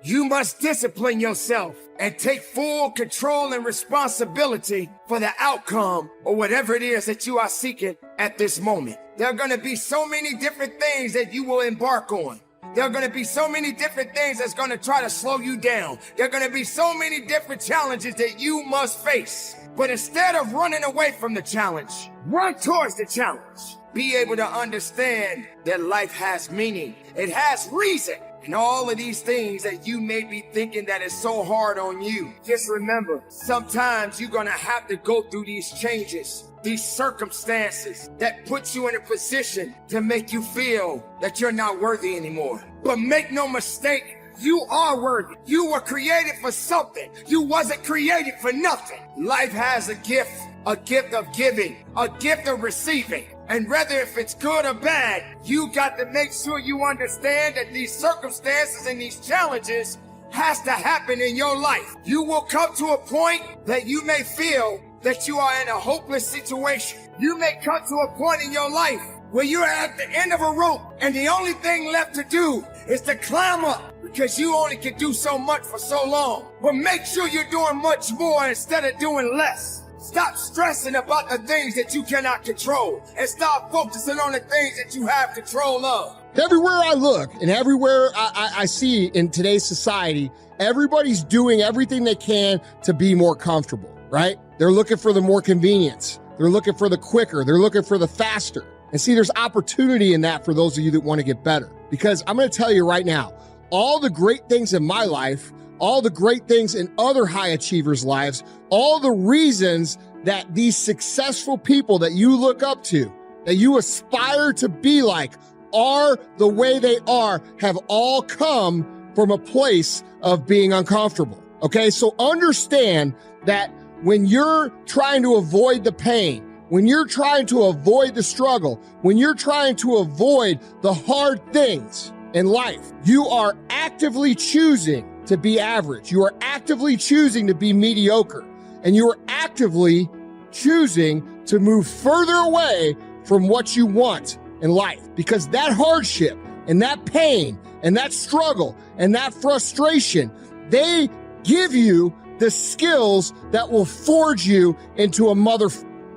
You must discipline yourself and take full control and responsibility for the outcome or whatever it is that you are seeking at this moment. There are going to be so many different things that you will embark on. There are going to be so many different things that's going to try to slow you down. There are going to be so many different challenges that you must face. But instead of running away from the challenge, run towards the challenge. Be able to understand that life has meaning. It has reason. And all of these things that you may be thinking that is so hard on you. Just remember, sometimes you're going to have to go through these changes, these circumstances that put you in a position to make you feel that you're not worthy anymore. But make no mistake, you are worthy. You were created for something. You wasn't created for nothing. Life has a gift of giving, a gift of receiving. And whether if it's good or bad, you got to make sure you understand that these circumstances and these challenges has to happen in your life. You will come to a point that you may feel that you are in a hopeless situation. You may come to a point in your life where you're at the end of a rope and the only thing left to do is to climb up because you only can do so much for so long. But make sure you're doing much more instead of doing less. Stop stressing about the things that you cannot control and start focusing on the things that you have control of. Everywhere I look and everywhere I see in today's society, everybody's doing everything they can to be more comfortable, right? They're looking for the more convenience. They're looking for the quicker. They're looking for the faster. And see, there's opportunity in that for those of you that want to get better. Because I'm going to tell you right now, all the great things in my life, all the great things in other high achievers' lives, all the reasons that these successful people that you look up to, that you aspire to be like, are the way they are, have all come from a place of being uncomfortable. Okay, so understand that when you're trying to avoid the pain, when you're trying to avoid the struggle, when you're trying to avoid the hard things in life, you are actively choosing to be average. You are actively choosing to be mediocre. And you are actively choosing to move further away from what you want in life. Because that hardship and that pain and that struggle and that frustration, they give you the skills that will forge you into a mother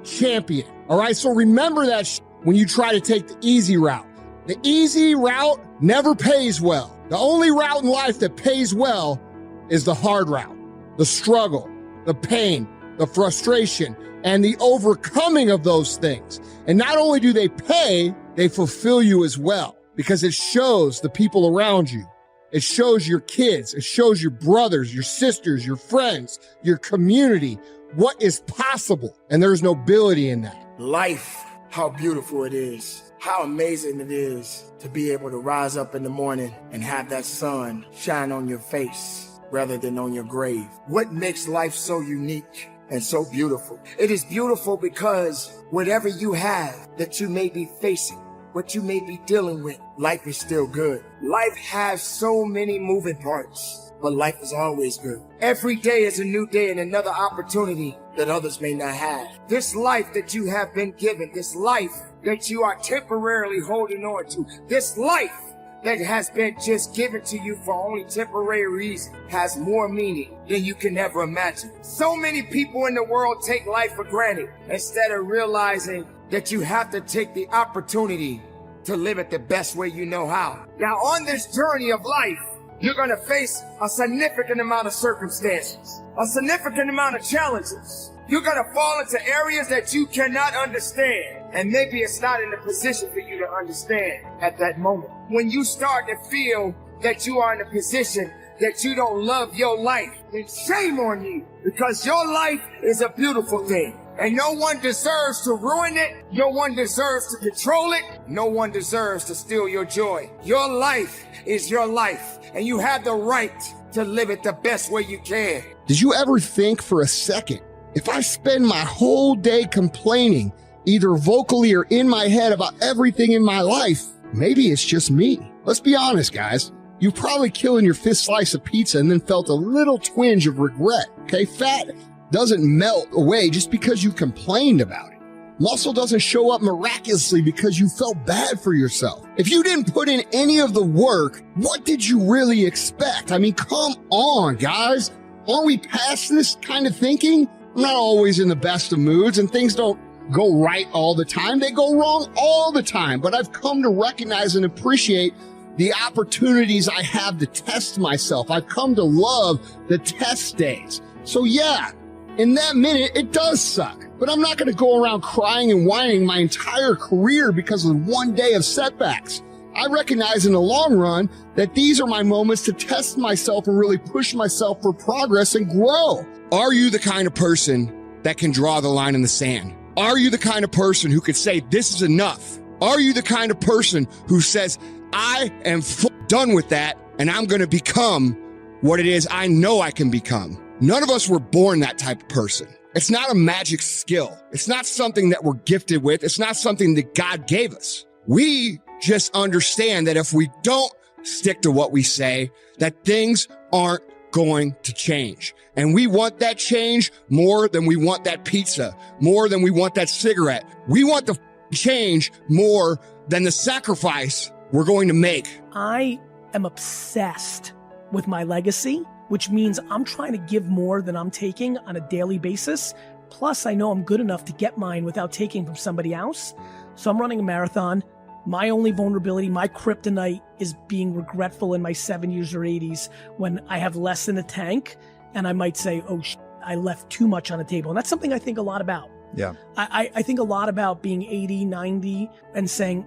champion. All right. So remember that when you try to take the easy route. The easy route never pays well. The only route in life that pays well is the hard route, the struggle, the pain, the frustration, and the overcoming of those things. And not only do they pay, they fulfill you as well, because it shows the people around you. It shows your kids. It shows your brothers, your sisters, your friends, your community, what is possible. And there's nobility in that. Life, how beautiful it is. How amazing it is to be able to rise up in the morning and have that sun shine on your face rather than on your grave. What makes life so unique and so beautiful? It is beautiful because whatever you have that you may be facing, what you may be dealing with, life is still good. Life has so many moving parts, but life is always good. Every day is a new day and another opportunity that others may not have. This life that you have been given, this life that you are temporarily holding on to, this life that has been just given to you for only temporary reason, has more meaning than you can ever imagine. So many people in the world take life for granted instead of realizing that you have to take the opportunity to live it the best way you know how. Now, on this journey of life, you're going to face a significant amount of circumstances, a significant amount of challenges. You're going to fall into areas that you cannot understand. And maybe it's not in a position for you to understand at that moment. When you start to feel that you are in a position that you don't love your life, then shame on you, because your life is a beautiful thing. And no one deserves to ruin it. No one deserves to control it. No one deserves to steal your joy. Your life is your life, and you have the right to live it the best way you can. Did you ever think for a second, if I spend my whole day complaining, either vocally or in my head about everything in my life, maybe it's just me? Let's be honest, guys. You've probably killed your fifth slice of pizza and then felt a little twinge of regret, okay? Fat doesn't melt away just because you complained about it. Muscle doesn't show up miraculously because you felt bad for yourself. If you didn't put in any of the work, what did you really expect? I mean, come on, guys. Aren't we past this kind of thinking? I'm not always in the best of moods and things don't go right all the time. They go wrong all the time. But I've come to recognize and appreciate the opportunities I have to test myself. I've come to love the test days. So yeah, in that minute, it does suck. But I'm not going to go around crying and whining my entire career because of one day of setbacks. I recognize in the long run that these are my moments to test myself and really push myself for progress and grow. Are you the kind of person that can draw the line in the sand? Are you the kind of person who could say, this is enough? Are you the kind of person who says, I am done with that and I'm going to become what it is I know I can become? None of us were born that type of person. It's not a magic skill. It's not something that we're gifted with. It's not something that God gave us. We just understand that if we don't stick to what we say, that things aren't going to change. And we want that change more than we want that pizza, more than we want that cigarette. We want the change more than the sacrifice we're going to make. I am obsessed with my legacy, which means I'm trying to give more than I'm taking on a daily basis. Plus, I know I'm good enough to get mine without taking from somebody else. So I'm running a marathon. My only vulnerability, my kryptonite, is being regretful in my 70s or 80s when I have less in the tank and I might say, oh, I left too much on the table. And that's something I think a lot about. Yeah. I think a lot about being 80, 90 and saying,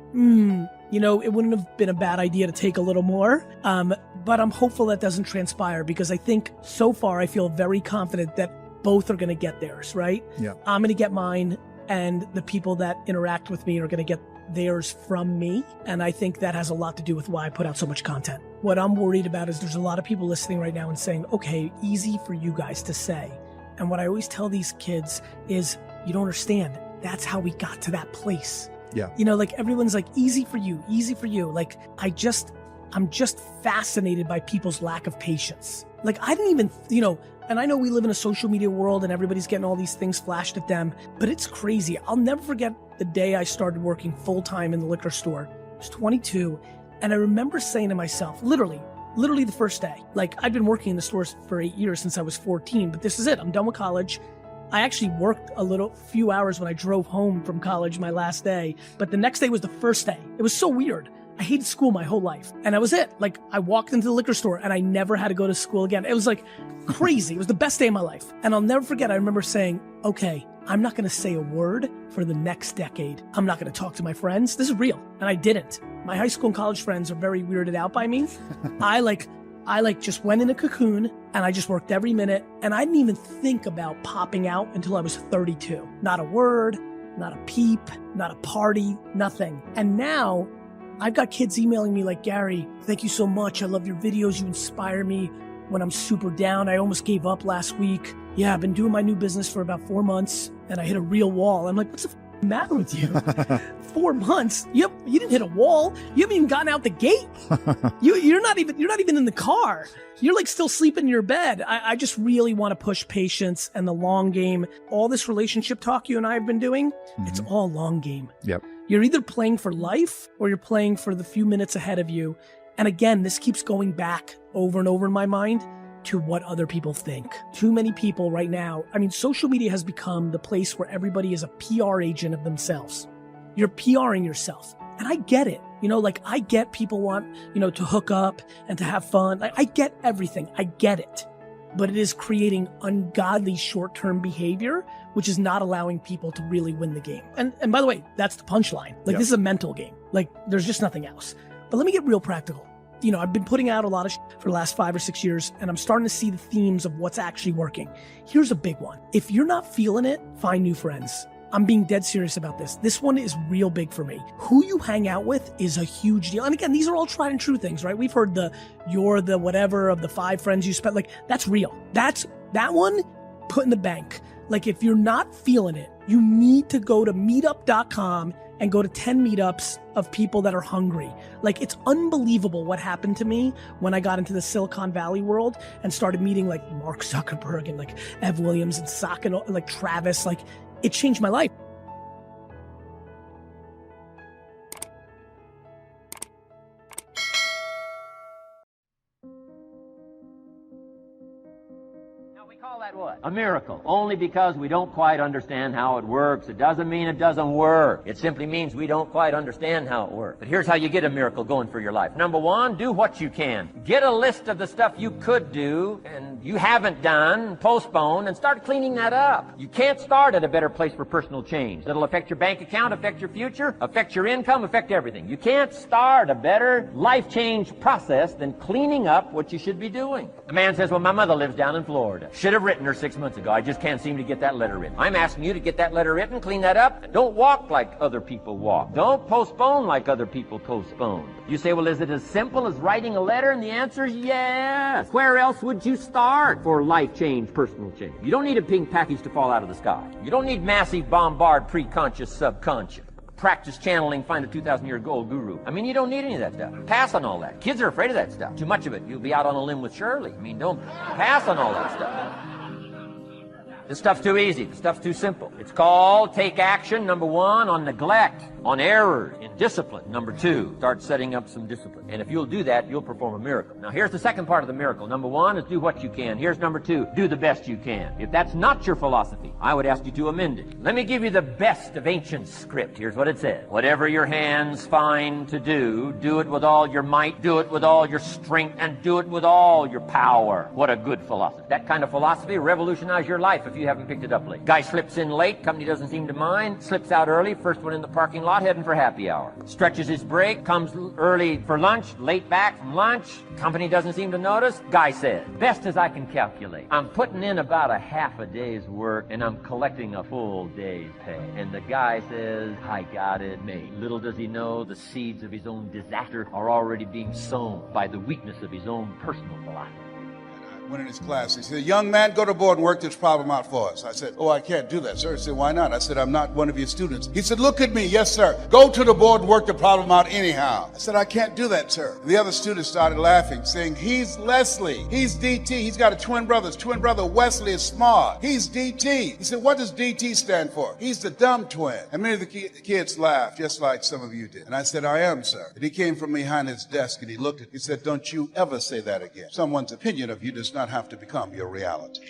it wouldn't have been a bad idea to take a little more. But I'm hopeful that doesn't transpire because I think so far I feel very confident that both are going to get theirs, right? Yeah. I'm going to get mine and the people that interact with me are going to get theirs from me. And I think that has a lot to do with why I put out so much content. What I'm worried about is there's a lot of people listening right now and saying, okay, easy for you guys to say. And what I always tell these kids is, you don't understand. That's how we got to that place. Yeah. Like everyone's like, easy for you, easy for you. Like, I'm just fascinated by people's lack of patience. Like I didn't even, and I know we live in a social media world and everybody's getting all these things flashed at them, but it's crazy. I'll never forget the day I started working full time in the liquor store. I was 22. And I remember saying to myself, literally the first day, like I'd been working in the stores for 8 years since I was 14, but this is it. I'm done with college. I actually worked few hours when I drove home from college my last day, but the next day was the first day. It was so weird. I hated school my whole life. And that was it. Like I walked into the liquor store and I never had to go to school again. It was like crazy. It was the best day of my life. And I'll never forget, I remember saying, okay, I'm not going to say a word for the next decade. I'm not going to talk to my friends. This is real. And I didn't. My high school and college friends are very weirded out by me. I just went in a cocoon and I just worked every minute. And I didn't even think about popping out until I was 32. Not a word, not a peep, not a party, nothing. And now I've got kids emailing me like, Gary, thank you so much. I love your videos. You inspire me when I'm super down. I almost gave up last week. Yeah, I've been doing my new business for about 4 months and I hit a real wall. I'm like, what's the matter with you? 4 months? Yep, you didn't hit a wall. You haven't even gotten out the gate. You're not even in the car. You're like still sleeping in your bed. I just really want to push patience and the long game. All this relationship talk you and I have been doing, It's all long game. Yep. You're either playing for life or you're playing for the few minutes ahead of you. And again, this keeps going back over and over in my mind to what other people think. Too many people right now, social media has become the place where everybody is a PR agent of themselves. You're PRing yourself. And I get it. I get people want, to hook up and to have fun. I get everything. I get it. But it is creating ungodly short-term behavior, which is not allowing people to really win the game. And by the way, that's the punchline. This is a mental game. There's just nothing else. But let me get real practical. I've been putting out a lot of for the last 5 or 6 years, and I'm starting to see the themes of what's actually working. Here's a big one. If you're not feeling it, find new friends. I'm being dead serious about this. This one is real big for me. Who you hang out with is a huge deal. And again, these are all tried and true things, right? We've heard you're the whatever of the 5 friends you spent. That's real. That one, put in the bank. If you're not feeling it, you need to go to meetup.com and go to 10 meetups of people that are hungry. It's unbelievable what happened to me when I got into the Silicon Valley world and started meeting Mark Zuckerberg and Ev Williams and Sock and Travis. It changed my life. Call that what? A miracle. Only because we don't quite understand how it works. It doesn't mean it doesn't work. It simply means we don't quite understand how it works. But here's how you get a miracle going for your life. Number one, do what you can. Get a list of the stuff you could do and you haven't done, postpone, and start cleaning that up. You can't start at a better place for personal change. That'll affect your bank account, affect your future, affect your income, affect everything. You can't start a better life change process than cleaning up what you should be doing. A man says, well, my mother lives down in Florida. Should have written her 6 months ago. I just can't seem to get that letter written. I'm asking you to get that letter written, clean that up, and don't walk like other people walk. Don't postpone like other people postpone. You say, well, is it as simple as writing a letter? And the answer is yes. Where else would you start for life change, personal change? You don't need a pink package to fall out of the sky. You don't need massive bombard pre-conscious, subconscious. Practice channeling, find a 2,000-year gold guru. I mean, you don't need any of that stuff. Pass on all that. Kids are afraid of that stuff. Too much of it. You'll be out on a limb with Shirley. I mean, don't pass on all that stuff. This stuff's too easy. This stuff's too simple. It's called take action, number one, on neglect, on error, in discipline. Number two, start setting up some discipline. And if you'll do that, you'll perform a miracle. Now, here's the second part of the miracle. Number one is do what you can. Here's number two, do the best you can. If that's not your philosophy, I would ask you to amend it. Let me give you the best of ancient script. Here's what it says. Whatever your hands find to do, do it with all your might, do it with all your strength, and do it with all your power. What a good philosophy. That kind of philosophy revolutionize your life if you haven't picked it up late. Guy slips in late, company doesn't seem to mind, slips out early, first one in the parking lot, heading for happy hour. Stretches his break, comes early for lunch, late back from lunch, company doesn't seem to notice. Guy says, best as I can calculate, I'm putting in about a half a day's work and I'm collecting a full day's pay. And the guy says, I got it made. Little does he know the seeds of his own disaster are already being sown by the weakness of his own personal philosophy. Went in his class. He said, young man, go to board and work this problem out for us. I said, oh, I can't do that, sir. He said, why not? I said, I'm not one of your students. He said, look at me. Yes, sir. Go to the board and work the problem out anyhow. I said, I can't do that, sir. The other students started laughing, saying, he's Leslie. He's DT. He's got a twin brother. His twin brother, Wesley, is smart. He's DT. He said, what does DT stand for? He's the dumb twin. And many of the kids laughed, just like some of you did. And I said, I am, sir. And he came from behind his desk and he looked at me. He said, don't you ever say that again. Someone's opinion of you does not have to become your reality.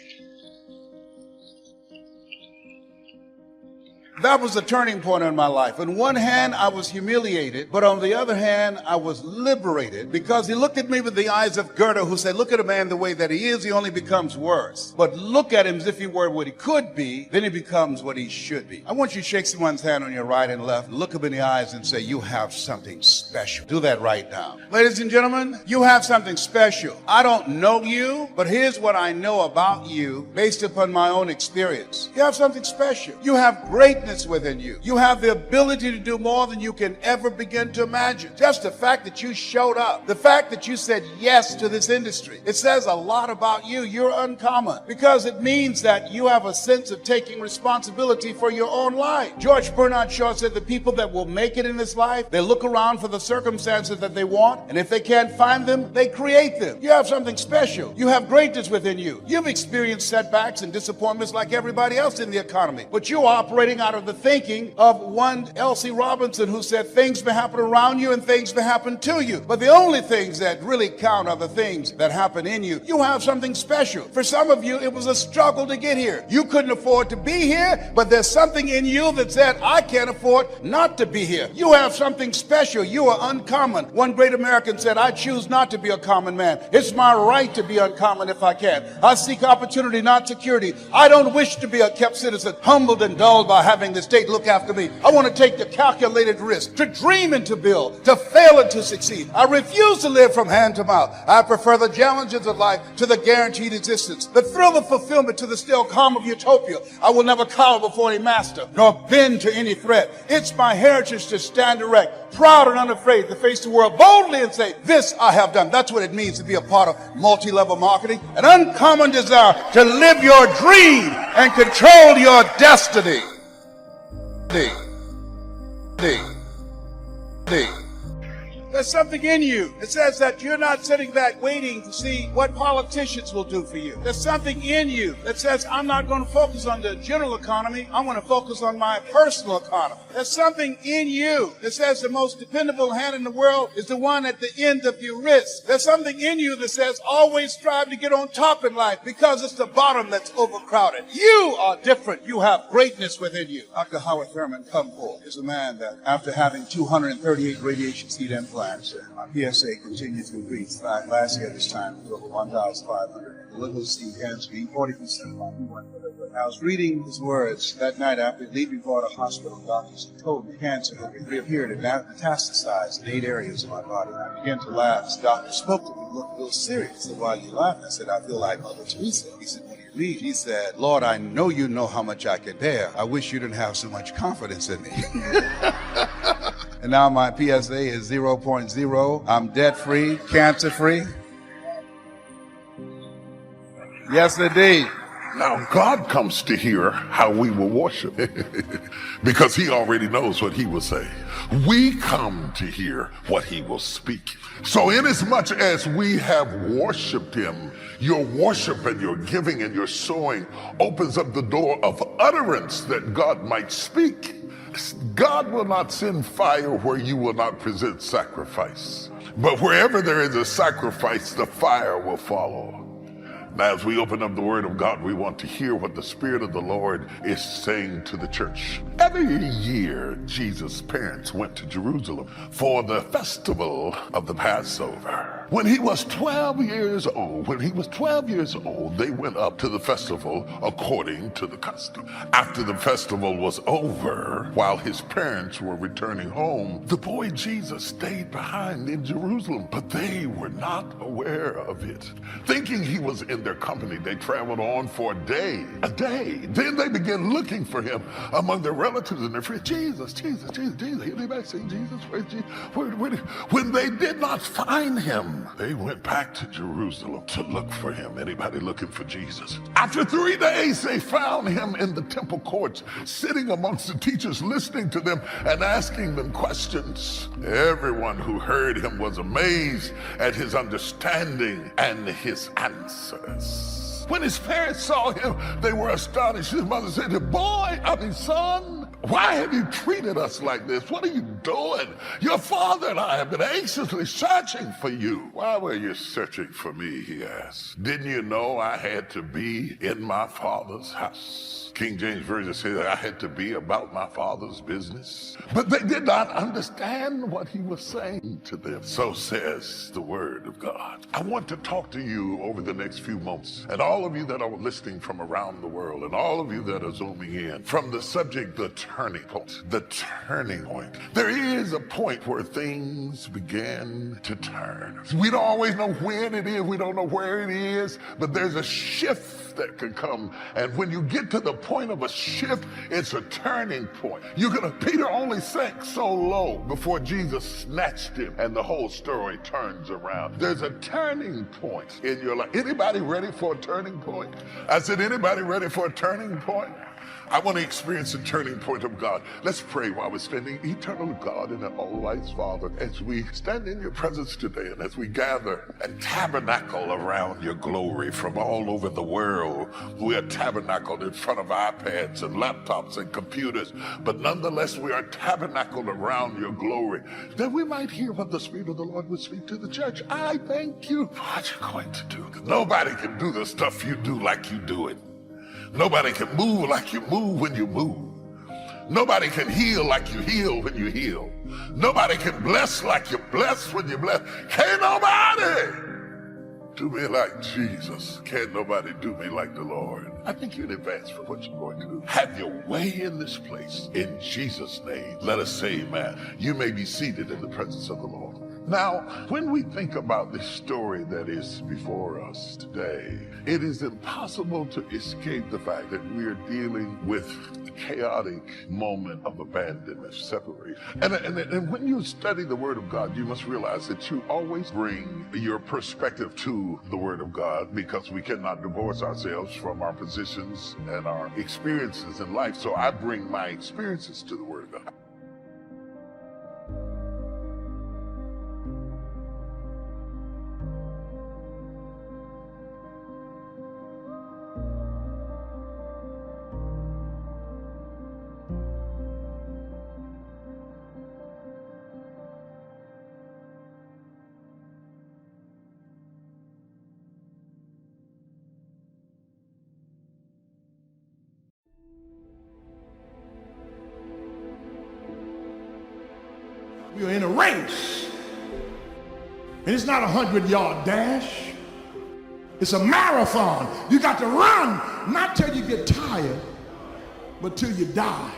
That was a turning point in my life. On one hand, I was humiliated, but on the other hand, I was liberated because he looked at me with the eyes of Goethe, who said, look at a man the way that he is, he only becomes worse. But look at him as if he were what he could be, then he becomes what he should be. I want you to shake someone's hand on your right and left, look him in the eyes and say, you have something special. Do that right now. Ladies and gentlemen, you have something special. I don't know you, but here's what I know about you based upon my own experience. You have something special. You have greatness within you. You have the ability to do more than you can ever begin to imagine. Just the fact that you showed up, the fact that you said yes to this industry, it says a lot about you. You're uncommon because it means that you have a sense of taking responsibility for your own life. George Bernard Shaw said the people that will make it in this life, they look around for the circumstances that they want, and if they can't find them, they create them. You have something special. You have greatness within you. You've experienced setbacks and disappointments like everybody else in the economy, but you're operating out of the thinking of one L.C. Robinson, who said things may happen around you and things may happen to you, but the only things that really count are the things that happen in you. You have something special. For some of you, it was a struggle to get here. You couldn't afford to be here, but there's something in you that said, I can't afford not to be here. You have something special. You are uncommon. One great American said, I choose not to be a common man. It's my right to be uncommon if I can. I seek opportunity, not security. I don't wish to be a kept citizen, humbled and dulled by having the state look after me. I want to take the calculated risk, to dream and to build, to fail and to succeed. I refuse to live from hand to mouth. I prefer the challenges of life to the guaranteed existence, the thrill of fulfillment to the still calm of utopia. I will never cower before any master, nor bend to any threat. It's my heritage to stand erect, proud and unafraid, to face the world boldly and say, this I have done. That's what it means to be a part of multi-level marketing, an uncommon desire to live your dream and control your destiny. There's something in you that says that you're not sitting back waiting to see what politicians will do for you. There's something in you that says, I'm not going to focus on the general economy. I'm going to focus on my personal economy. There's something in you that says the most dependable hand in the world is the one at the end of your wrist. There's something in you that says always strive to get on top in life because it's the bottom that's overcrowded. You are different. You have greatness within you. Dr. Howard Thurman Cumberland is a man that after having 238 radiation seed implants, my PSA continued to increase. In fact, last year this time it was over 1,500. Little seed cancer, 40% of my human. I was reading his words that night after leaving Florida Hospital. Doctors told me cancer had reappeared and metastasized in 8 areas of my body. I began to laugh. The doctor spoke to me, looked a little serious. He said, "Why are you laughing?" I said, "I feel like Mother Teresa." He said, "When you leave," he said, "Lord, I know you know how much I can bear. I wish you didn't have so much confidence in me." And now my PSA is 0.0. I'm debt-free, cancer-free. Yes, indeed. Now, God comes to hear how we will worship because he already knows what he will say. We come to hear what he will speak. So inasmuch as we have worshiped him, your worship and your giving and your sowing opens up the door of utterance that God might speak. God will not send fire where you will not present sacrifice. But wherever there is a sacrifice, the fire will follow. Now, as we open up the Word of God, we want to hear what the Spirit of the Lord is saying to the church. Every year, Jesus' parents went to Jerusalem for the festival of the Passover. When he was 12 years old, they went up to the festival according to the custom. After the festival was over, while his parents were returning home, the boy Jesus stayed behind in Jerusalem, but they were not aware of it. Thinking he was in their company, they traveled on for a day. Then they began looking for him among their relatives and their friends. Jesus. Anybody seen Jesus? Where's Jesus? When they did not find him, they went back to Jerusalem to look for him. Anybody looking for Jesus? After 3 days, they found him in the temple courts, sitting amongst the teachers, listening to them and asking them questions. Everyone who heard him was amazed at his understanding and his answers. When his parents saw him, they were astonished. His mother said to him, "Son, why have you treated us like this? What are you doing? Your father and I have been anxiously searching for you." "Why were you searching for me?" he asked. "Didn't you know I had to be in my father's house?" King James Version says I had to be about my father's business. But they did not understand what he was saying to them. So says the Word of God. I want to talk to you over the next few months, and all of you that are listening from around the world, and all of you that are zooming in, from the subject, the turning point. The turning point. There is a point where things begin to turn. We don't always know when it is, we don't know where it is, but there's a shift that can come. And when you get to the point of a shift, it's a turning point. Peter only sank so low before Jesus snatched him, and the whole story turns around. There's a turning point in your life. Anybody ready for a turning point? I said, anybody ready for a turning point? I want to experience the turning point of God. Let's pray while we're standing. Eternal God and all-wise Father, as we stand in your presence today and as we gather and tabernacle around your glory from all over the world, we are tabernacled in front of iPads and laptops and computers, but nonetheless we are tabernacled around your glory, that we might hear what the Spirit of the Lord would speak to the church. I thank you for what you're going to do. Nobody can do the stuff you do like you do it. Nobody can move like you move when you move. Nobody can heal like you heal when you heal. Nobody can bless like you bless when you bless. Can't nobody do me like Jesus. Can't nobody do me like the Lord. I thank you in advance for what you're going to do. Have your way in this place. In Jesus' name, let us say amen. You may be seated in the presence of the Lord. Now, when we think about this story that is before us today, it is impossible to escape the fact that we are dealing with a chaotic moment of abandonment, separation. And when you study the Word of God, you must realize that you always bring your perspective to the Word of God, because we cannot divorce ourselves from our positions and our experiences in life. So I bring my experiences to the Word of God. We're in a race. And it's not a 100-yard dash. It's a marathon. You got to run, not till you get tired, but till you die.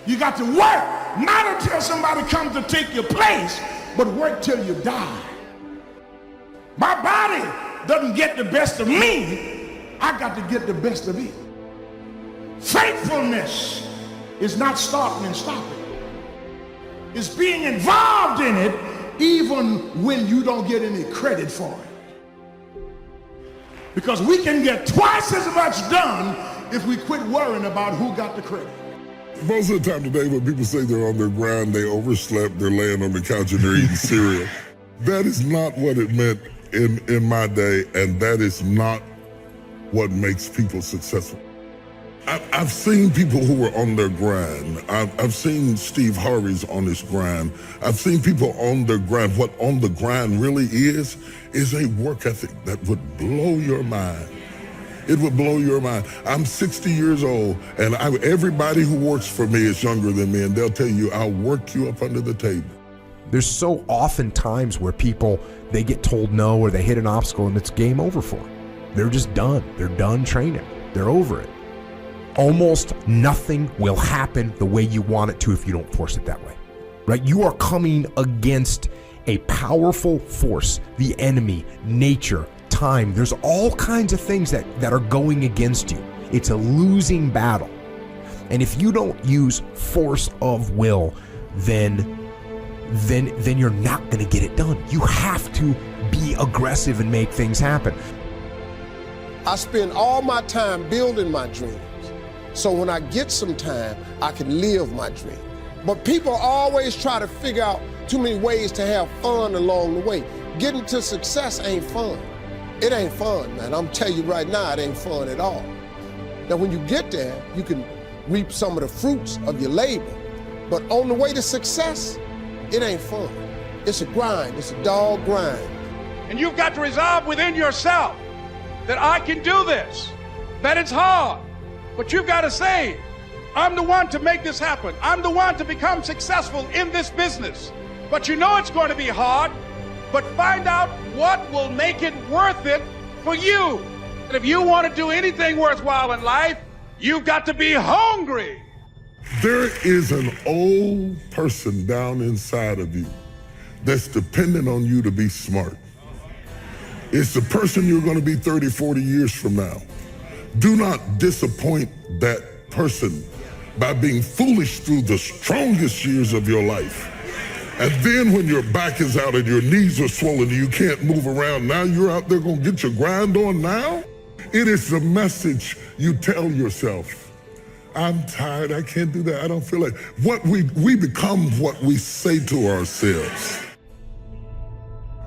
You got to work, not until somebody comes to take your place, but work till you die. My body doesn't get the best of me. I got to get the best of it. Faithfulness is not starting and stopping. It's being involved in it even when you don't get any credit for it. Because we can get twice as much done if we quit worrying about who got the credit. Most of the time today, when people say they're on their grind, they overslept, they're laying on the couch and they're eating cereal. That is not what it meant in my day, and that is not what makes people successful. I've seen people who were on their grind. I've seen Steve Harvey's on his grind. I've seen people on their grind. What on the grind really is a work ethic that would blow your mind. It would blow your mind. I'm 60 years old, and everybody who works for me is younger than me, and they'll tell you, I'll work you up under the table. There's so often times where people, they get told no or they hit an obstacle and it's game over for them. They're just done. They're done training. They're over it. Almost nothing will happen the way you want it to if you don't force it that way, right? You are coming against a powerful force, the enemy, nature, time. There's all kinds of things that are going against you. It's a losing battle. And if you don't use force of will, then you're not going to get it done. You have to be aggressive and make things happen. I spend all my time building my dreams. So when I get some time, I can live my dream. But people always try to figure out too many ways to have fun along the way. Getting to success ain't fun. It ain't fun, man. I'm telling you right now, it ain't fun at all. Now, when you get there, you can reap some of the fruits of your labor. But on the way to success, it ain't fun. It's a grind. It's a dog grind. And you've got to resolve within yourself that I can do this, that it's hard. But you've got to say, I'm the one to make this happen. I'm the one to become successful in this business. But you know it's going to be hard, but find out what will make it worth it for you. And if you want to do anything worthwhile in life, you've got to be hungry. There is an old person down inside of you that's dependent on you to be smart. It's the person you're going to be 30, 40 years from now. Do not disappoint that person by being foolish through the strongest years of your life. And then when your back is out and your knees are swollen and you can't move around, now you're out there going to get your grind on now? It is the message you tell yourself. I'm tired, I can't do that, I don't feel like. What we become what we say to ourselves.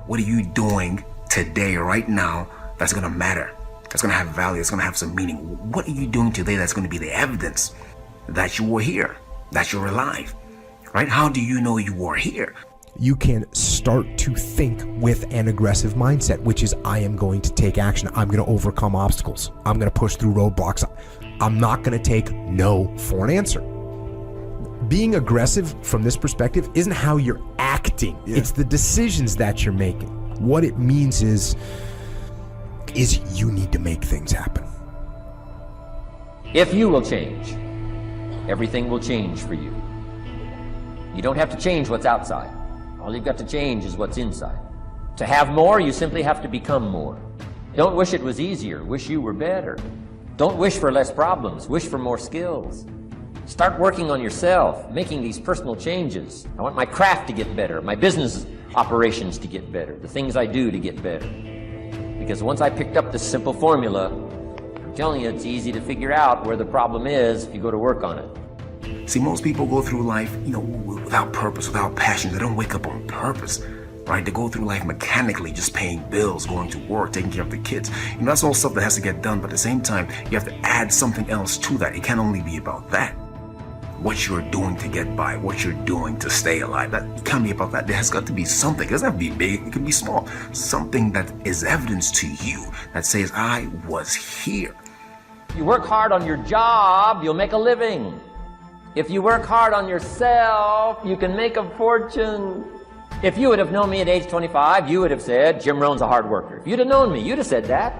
What are you doing today, right now, that's going to matter? That's going to have value, it's going to have some meaning. What are you doing today that's going to be the evidence that you were here, that you're alive, right? How do you know you were here? You can start to think with an aggressive mindset, which is, I am going to take action. I'm going to overcome obstacles. I'm going to push through roadblocks. I'm not going to take no for an answer. Being aggressive from this perspective isn't how you're acting. Yeah. It's the decisions that you're making. What it means is you need to make things happen. If you will change, everything will change for you. You don't have to change what's outside. All you've got to change is what's inside. To have more, you simply have to become more. Don't wish it was easier. Wish you were better. Don't wish for less problems. Wish for more skills. Start working on yourself, making these personal changes. I want my craft to get better, my business operations to get better, the things I do to get better. Because once I picked up this simple formula, I'm telling you, it's easy to figure out where the problem is if you go to work on it. See, most people go through life, without purpose, without passion. They don't wake up on purpose, right? They go through life mechanically, just paying bills, going to work, taking care of the kids. That's all stuff that has to get done, but at the same time, you have to add something else to that. It can't only be about that. What you're doing to get by, what you're doing to stay alive, that can't be about that. There has got to be something. It doesn't have to be big, it can be small. Something that is evidence to you that says, I was here. You work hard on your job, you'll make a living. If you work hard on yourself, you can make a fortune. If you would have known me at age 25, you would have said, Jim Rohn's a hard worker. If you'd have known me, you'd have said that.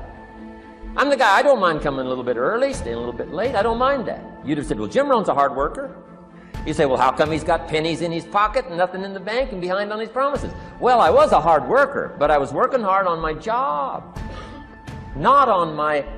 I'm the guy, I don't mind coming a little bit early, staying a little bit late, I don't mind that. You'd have said, well, Jim Rohn's a hard worker. You say, well, how come he's got pennies in his pocket and nothing in the bank and behind on his promises? Well, I was a hard worker, but I was working hard on my job, not on myself.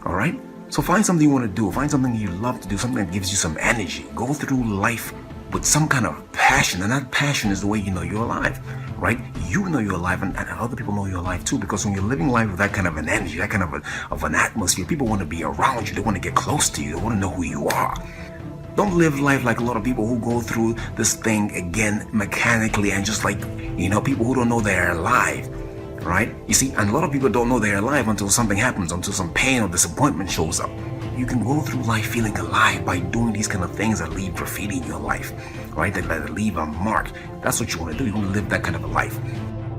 All right? So find something you want to do. Find something you love to do, something that gives you some energy. Go through life with some kind of passion, and that passion is the way you know you're alive, right? You know you're alive, and other people know you're alive too, because when you're living life with that kind of an energy, that kind of an atmosphere, people want to be around you. They want to get close to you. They want to know who you are. Don't live life like a lot of people who go through this thing again mechanically and just like, people who don't know they're alive, right? You see, and a lot of people don't know they're alive until something happens, until some pain or disappointment shows up. You can go through life feeling alive by doing these kind of things that leave graffiti in your life, right? That leave a mark. That's what you want to do. You want to live that kind of a life.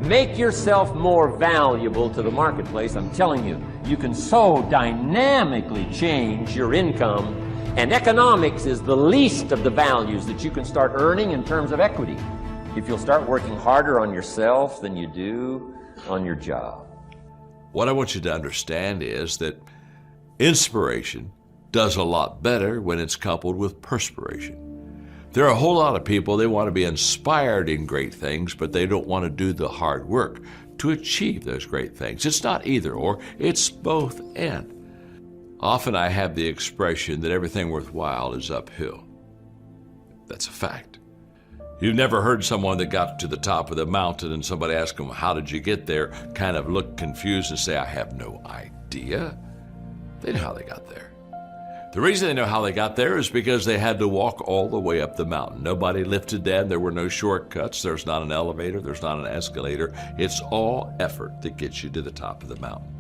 Make yourself more valuable to the marketplace. I'm telling you, you can so dynamically change your income, and economics is the least of the values that you can start earning in terms of equity if you'll start working harder on yourself than you do on your job. What I want you to understand is that inspiration does a lot better when it's coupled with perspiration. There are a whole lot of people, they want to be inspired in great things, but they don't want to do the hard work to achieve those great things. It's not either or, it's both and. Often I have the expression that everything worthwhile is uphill. That's a fact. You've never heard someone that got to the top of the mountain and somebody asked them, how did you get there, kind of look confused and say, I have no idea. They know how they got there. The reason they know how they got there is because they had to walk all the way up the mountain. Nobody lifted them. There were no shortcuts. There's not an elevator. There's not an escalator. It's all effort that gets you to the top of the mountain.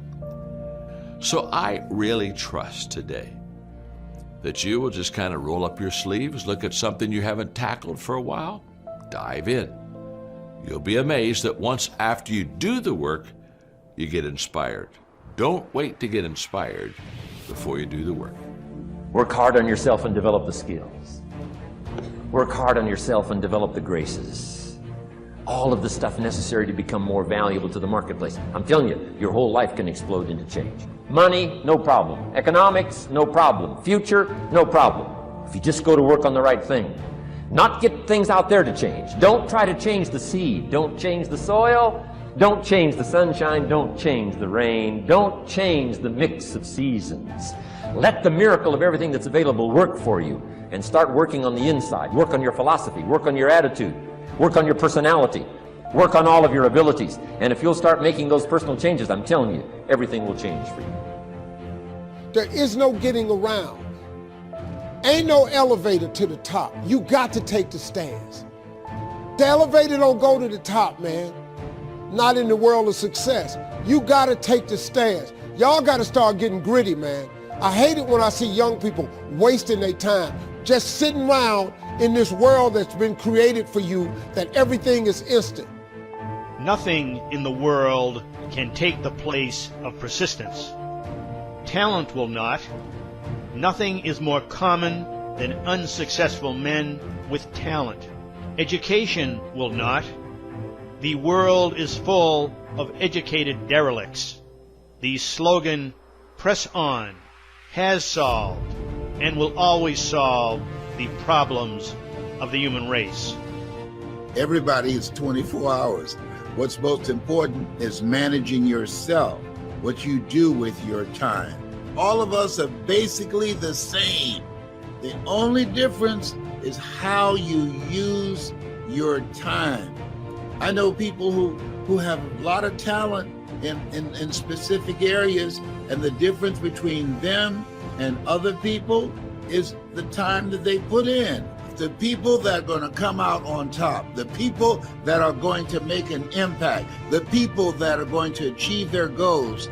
So I really trust today that you will just kind of roll up your sleeves, look at something you haven't tackled for a while, dive in. You'll be amazed that once after you do the work, you get inspired. Don't wait to get inspired before you do the work. Work hard on yourself and develop the skills. Work hard on yourself and develop the graces. All of the stuff necessary to become more valuable to the marketplace. I'm telling you, your whole life can explode into change. Money, no problem. Economics, no problem. Future, no problem. If you just go to work on the right thing. Not get things out there to change. Don't try to change the seed. Don't change the soil. Don't change the sunshine. Don't change the rain. Don't change the mix of seasons. Let the miracle of everything that's available work for you, and start working on the inside. Work on your philosophy. Work on your attitude. Work on your personality. Work on all of your abilities. And if you'll start making those personal changes, I'm telling you, everything will change for you. There is no getting around. Ain't no elevator to the top. You got to take the stairs. The elevator don't go to the top, man. Not in the world of success. You got to take the stairs. Y'all got to start getting gritty, man. I hate it when I see young people wasting their time, just sitting around in this world that's been created for you, that everything is instant. Nothing in the world can take the place of persistence. Talent will not. Nothing is more common than unsuccessful men with talent. Education will not. The world is full of educated derelicts. The slogan, "Press on," has solved and will always solve the problems of the human race. Everybody is 24 hours. What's most important is managing yourself, what you do with your time. All of us are basically the same. The only difference is how you use your time. I know people who have a lot of talent in specific areas, and the difference between them and other people is the time that they put in. The people that are going to come out on top, the people that are going to make an impact, the people that are going to achieve their goals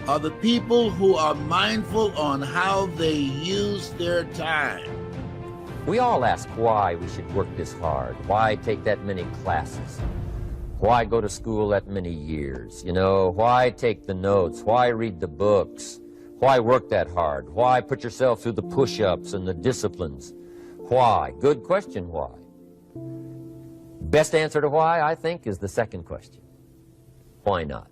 are the people who are mindful on how they use their time. We all ask why we should work this hard. Why take that many classes? Why go to school that many years? Why take the notes? Why read the books? Why work that hard? Why put yourself through the push-ups and the disciplines? Why? Good question, why? Best answer to why, I think, is the second question. Why not?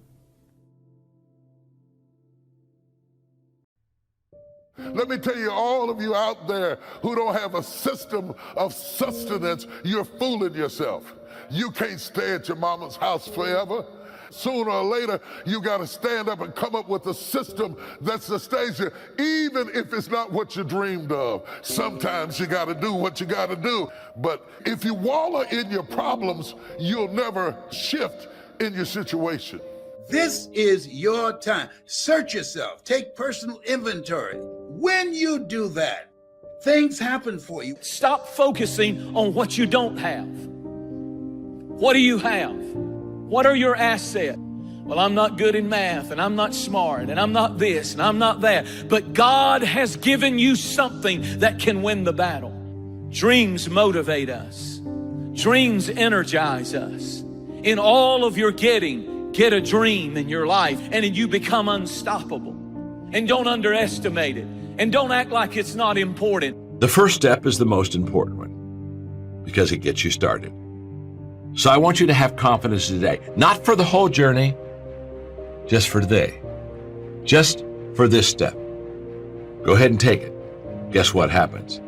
Let me tell you, all of you out there who don't have a system of sustenance, you're fooling yourself. You can't stay at your mama's house forever. Sooner or later, you got to stand up and come up with a system that sustains you, even if it's not what you dreamed of. Sometimes you got to do what you got to do. But if you wallow in your problems, you'll never shift in your situation. This is your time. Search yourself. Take personal inventory. When you do that, things happen for you. Stop focusing on what you don't have. What do you have? What are your assets? Well, I'm not good in math, and I'm not smart, and I'm not this, and I'm not that. But God has given you something that can win the battle. Dreams motivate us. Dreams energize us. In all of your getting, get a dream in your life, and then you become unstoppable. And don't underestimate it. And don't act like it's not important. The first step is the most important one because it gets you started. So I want you to have confidence today, not for the whole journey, just for today, just for this step. Go ahead and take it. Guess what happens?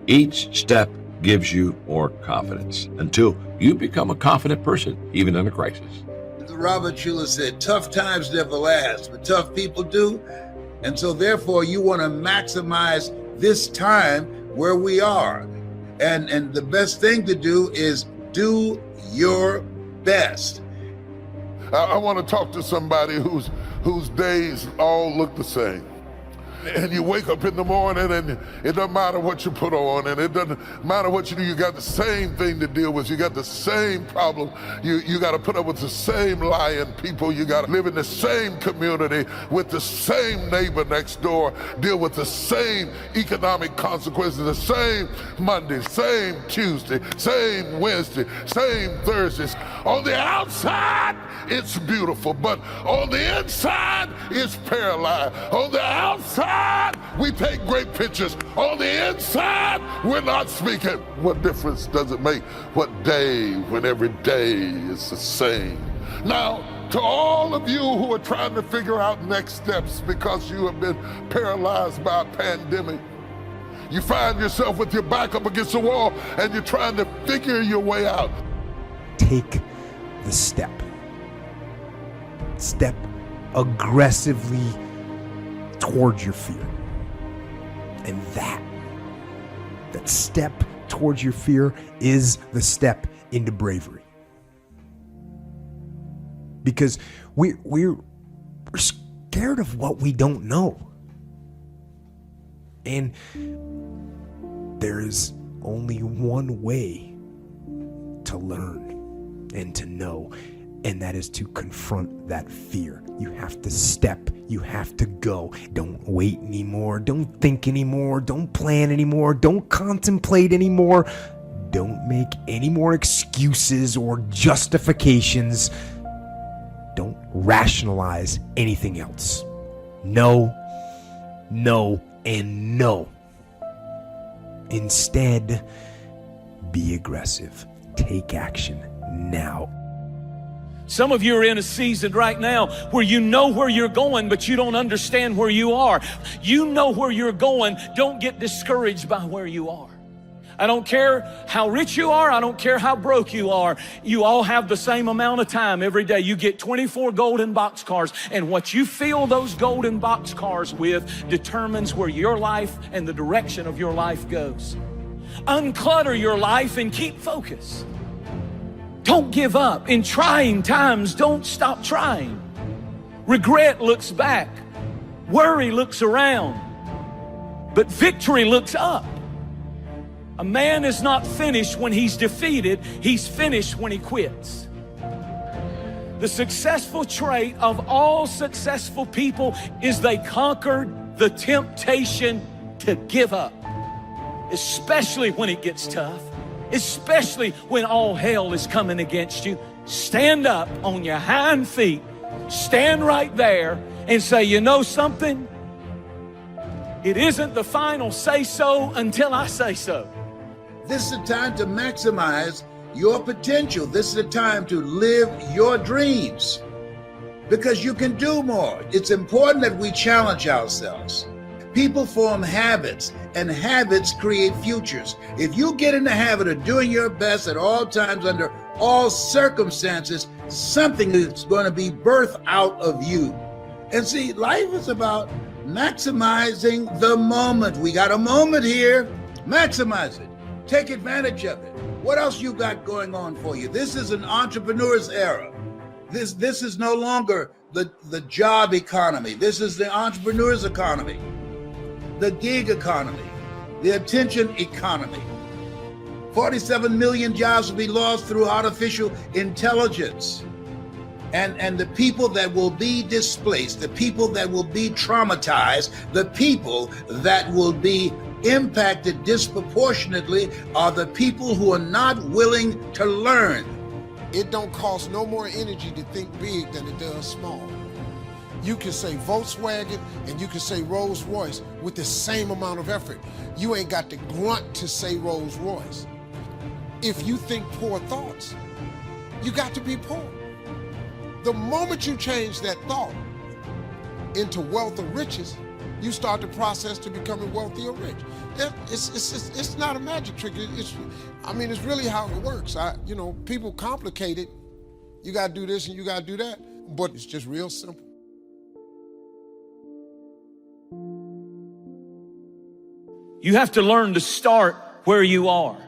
Each step gives you more confidence until you become a confident person, even in a crisis. Robert Schuller said, tough times never last, but tough people do. And so therefore you want to maximize this time where we are. And the best thing to do is do your best. I want to talk to somebody whose days all look the same. And you wake up in the morning and it doesn't matter what you put on, and it doesn't matter what you do, you got the same thing to deal with. You got the same problem. You got to put up with the same lying people. You got to live in the same community with the same neighbor next door, deal with the same economic consequences, the same Monday, same Tuesday, same Wednesday, same Thursdays. On the outside, it's beautiful, but on the inside, it's paralyzed. On the outside, we take great pictures. On the inside, we're not speaking. What difference does it make what day when every day is the same? Now, to all of you who are trying to figure out next steps because you have been paralyzed by a pandemic, you find yourself with your back up against the wall and you're trying to figure your way out. Take the step. Step aggressively towards your fear. And that step towards your fear is the step into bravery. Because we're scared of what we don't know. And there is only one way to learn and to know, and that is to confront that fear. You have to step, you have to go. Don't wait anymore, don't think anymore, don't plan anymore, don't contemplate anymore, don't make any more excuses or justifications. Don't rationalize anything else. No, no, and no. Instead, be aggressive. Take action now. Some of you are in a season right now where you know where you're going, but you don't understand where you are. You know where you're going. Don't get discouraged by where you are. I don't care how rich you are. I don't care how broke you are. You all have the same amount of time every day. You get 24 golden boxcars, and what you fill those golden boxcars with determines where your life and the direction of your life goes. Unclutter your life and keep focus. Don't give up. In trying times, don't stop trying. Regret looks back. Worry looks around. But victory looks up. A man is not finished when he's defeated. He's finished when he quits. The successful trait of all successful people is they conquered the temptation to give up, especially when it gets tough. Especially when all hell is coming against you. Stand up on your hind feet, stand right there and say, you know something? It isn't the final say-so until I say so. This is the time to maximize your potential. This is the time to live your dreams, because you can do more. It's important that we challenge ourselves. People form habits, and habits create futures. If you get in the habit of doing your best at all times, under all circumstances, something is going to be birthed out of you. And see, life is about maximizing the moment. We got a moment here. Maximize it. Take advantage of it. What else you got going on for you? This is an entrepreneur's era. This is no longer the job economy. This is the entrepreneur's economy, the gig economy, the attention economy. 47 million jobs will be lost through artificial intelligence. And the people that will be displaced, the people that will be traumatized, the people that will be impacted disproportionately are the people who are not willing to learn. It don't cost no more energy to think big than it does small. You can say Volkswagen and you can say Rolls Royce with the same amount of effort. You ain't got to grunt to say Rolls Royce. If you think poor thoughts, you got to be poor. The moment you change that thought into wealth or riches, you start the process to becoming wealthy or rich. It's not a magic trick. It's really how it works. People complicate it. You got to do this and you got to do that, but it's just real simple. You have to learn to start where you are.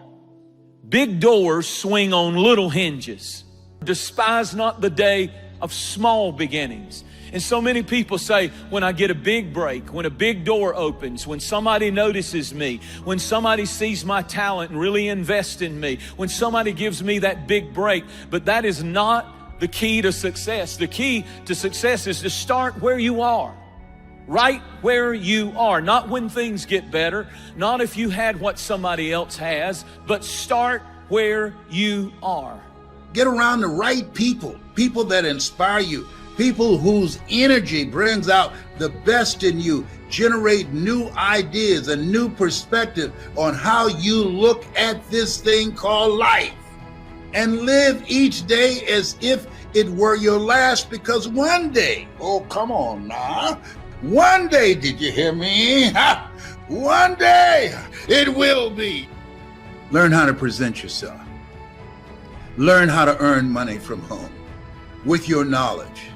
Big doors swing on little hinges. Despise not the day of small beginnings. And so many people say, when I get a big break, when a big door opens, when somebody notices me, when somebody sees my talent and really invests in me, when somebody gives me that big break. But that is not the key to success. The key to success is to start where you are. Right where you are. Not when things get better, not if you had what somebody else has, but start where you are. Get around the right people, people that inspire you, people whose energy brings out the best in you, generate new ideas, a new perspective on how you look at this thing called life, and live each day as if it were your last, because one day, oh, come on now, one day, did you hear me? One day it will be. Learn how to present yourself. Learn how to earn money from home with your knowledge.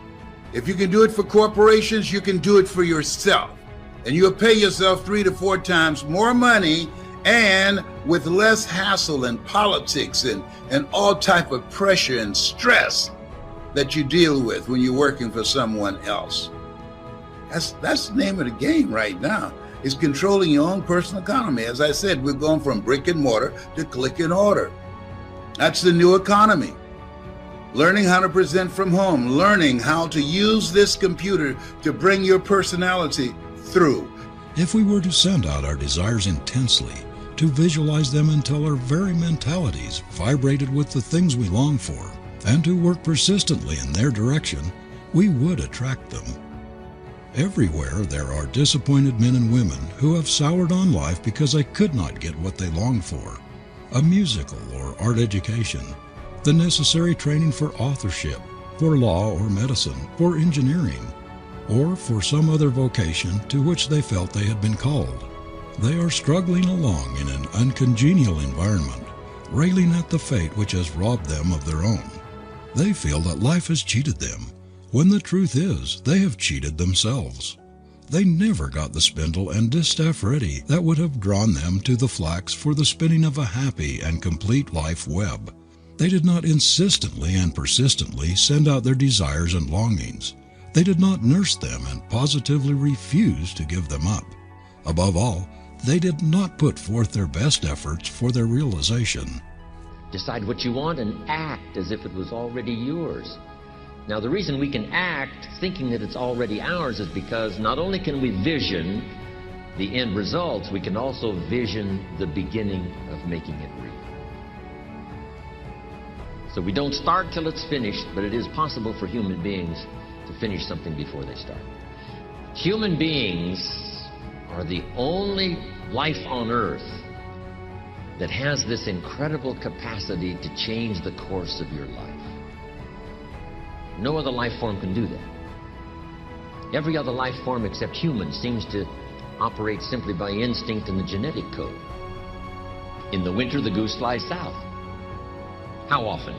If you can do it for corporations, you can do it for yourself. And you'll pay yourself 3 to 4 times more money, and with less hassle and politics and all type of pressure and stress that you deal with when you're working for someone else. That's the name of the game right now, is controlling your own personal economy. As I said, we're going from brick and mortar to click and order. That's the new economy. Learning how to present from home, learning how to use this computer to bring your personality through. If we were to send out our desires intensely, to visualize them until our very mentalities vibrated with the things we long for, and to work persistently in their direction, we would attract them. Everywhere there are disappointed men and women who have soured on life because they could not get what they longed for. A musical or art education, the necessary training for authorship, for law or medicine, for engineering, or for some other vocation to which they felt they had been called. They are struggling along in an uncongenial environment, railing at the fate which has robbed them of their own. They feel that life has cheated them, when the truth is they have cheated themselves. They never got the spindle and distaff ready that would have drawn them to the flax for the spinning of a happy and complete life web. They did not insistently and persistently send out their desires and longings. They did not nurse them and positively refuse to give them up. Above all, they did not put forth their best efforts for their realization. Decide what you want and act as if it was already yours. Now, the reason we can act thinking that it's already ours is because not only can we vision the end results, we can also vision the beginning of making it real. So we don't start till it's finished, but it is possible for human beings to finish something before they start. Human beings are the only life on earth that has this incredible capacity to change the course of your life. No other life form can do that. Every other life form except humans seems to operate simply by instinct and the genetic code. In the winter, the goose flies south. How often?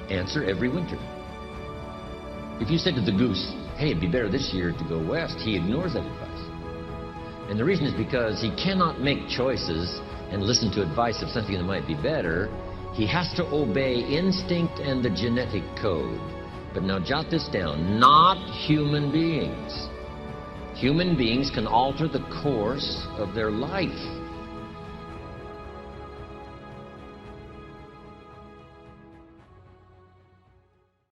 Answer, every winter. If you said to the goose, hey, it'd be better this year to go west, he ignores that advice. And the reason is because he cannot make choices and listen to advice of something that might be better. He has to obey instinct and the genetic code. But now jot this down, not human beings. Human beings can alter the course of their life.